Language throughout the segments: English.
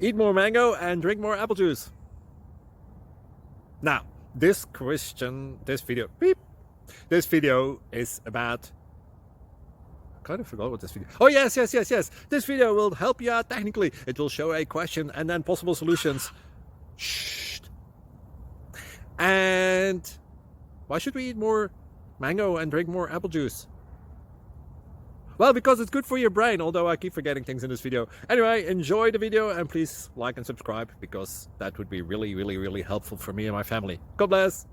eat more mango and drink more apple juice. Now, this video is about, I kind of forgot what this video. Oh yes. This video will help you out technically. It will show a question and then possible solutions. Shh. And why should we eat more mango and drink more apple juice? Well, because it's good for your brain, although I keep forgetting things in this video. Anyway, enjoy the video and please like and subscribe, because that would be really helpful for me and my family. God bless!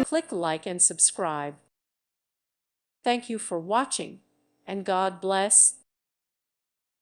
Click like and subscribe. Thank you for watching, and God bless.